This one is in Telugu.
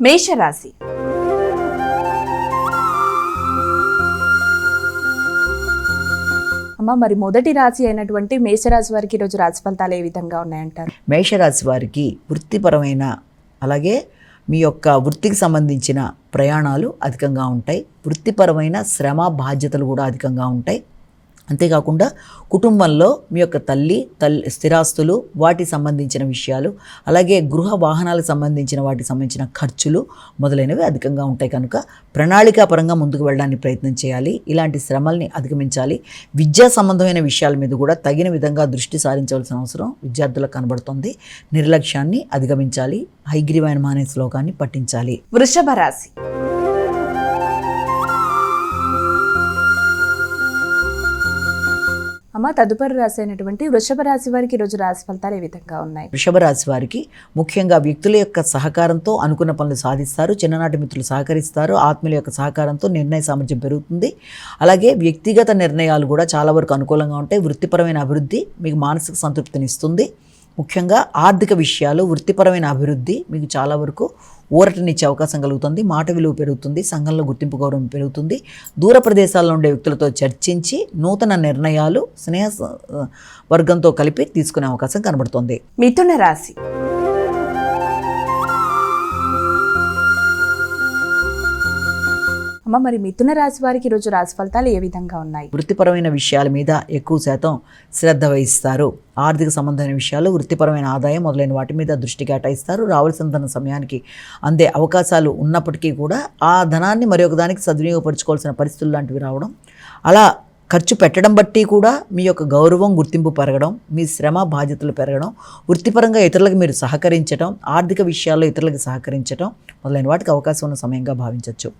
మేషరాశి. అమ్మ, మరి మొదటి రాశి అయినటువంటి మేషరాశి వారికి ఈరోజు రాశి ఫలితాలు ఏ విధంగా ఉన్నాయంటారు? మేషరాశి వారికి వృత్తిపరమైన అలాగే మీ యొక్క వృత్తికి సంబంధించిన ప్రయాణాలు అధికంగా ఉంటాయి. వృత్తిపరమైన శ్రమ బాధ్యతలు కూడా అధికంగా ఉంటాయి. అంతేకాకుండా కుటుంబంలో మీ యొక్క తల్లి స్థిరాస్తులు వాటికి సంబంధించిన విషయాలు, అలాగే గృహ వాహనాలకు సంబంధించిన వాటికి సంబంధించిన ఖర్చులు మొదలైనవి అధికంగా ఉంటాయి. కనుక ప్రణాళికాపరంగా ముందుకు వెళ్ళడానికి ప్రయత్నం చేయాలి. ఇలాంటి శ్రమల్ని అధిగమించాలి. విద్యా సంబంధమైన విషయాల మీద కూడా తగిన విధంగా దృష్టి సారించవలసిన అవసరం విద్యార్థులకు కనబడుతుంది. నిర్లక్ష్యాన్ని అధిగమించాలి. హైగ్రీవైన అనే శ్లోకాన్ని పఠించాలి. వృషభ రాశి. అమ్మ, తదుపరి రాశి అయినటువంటి వృషభ రాశి వారికి ఈరోజు రాశి ఫలితాలు ఏ విధంగా ఉన్నాయి? వృషభ రాశి వారికి ముఖ్యంగా వ్యక్తుల యొక్క సహకారంతో అనుకున్న పనులు సాధిస్తారు. చిన్ననాటి మిత్రులు సహకరిస్తారు. ఆత్మీయుల యొక్క సహకారంతో నిర్ణయ సామర్థ్యం పెరుగుతుంది. అలాగే వ్యక్తిగత నిర్ణయాలు కూడా చాలా వరకు అనుకూలంగా ఉంటాయి. వృత్తిపరమైన అభివృద్ధి మీకు మానసిక సంతృప్తిని ఇస్తుంది. ముఖ్యంగా ఆర్థిక విషయాలు, వృత్తిపరమైన అభివృద్ధి మీకు చాలా వరకు ఊరటనిచ్చే అవకాశం కలుగుతుంది. మాట విలువ పెరుగుతుంది. సంఘంలో గుర్తింపు గౌరవం పెరుగుతుంది. దూర ప్రదేశాల్లో ఉండే వ్యక్తులతో చర్చించి నూతన నిర్ణయాలు స్నేహ వర్గంతో కలిపి తీసుకునే అవకాశం కనబడుతుంది. మిథున రాశి. అమ్మ, మరి మిథున రాశి వారికి ఈరోజు రాశి ఫలితాలు ఏ విధంగా ఉన్నాయి? వృత్తిపరమైన విషయాల మీద ఎక్కువ శాతం శ్రద్ధ వహిస్తారు. ఆర్థిక సంబంధమైన విషయాలు, వృత్తిపరమైన ఆదాయం మొదలైన వాటి మీద దృష్టి కేటాయిస్తారు. రావాల్సిన ధన సమయానికి అందే అవకాశాలు ఉన్నప్పటికీ కూడా ఆ ధనాన్ని మరి ఒక దానికి సద్వినియోగపరచుకోవాల్సిన పరిస్థితులు లాంటివి రావడం, అలా ఖర్చు పెట్టడం బట్టి కూడా మీ యొక్క గౌరవం, గుర్తింపు పెరగడం, మీ శ్రమ బాధ్యతలు పెరగడం, వృత్తిపరంగా ఇతరులకు మీరు సహకరించడం, ఆర్థిక విషయాల్లో ఇతరులకు సహకరించడం మొదలైన వాటికి అవకాశం ఉన్న సమయంగా భావించవచ్చు.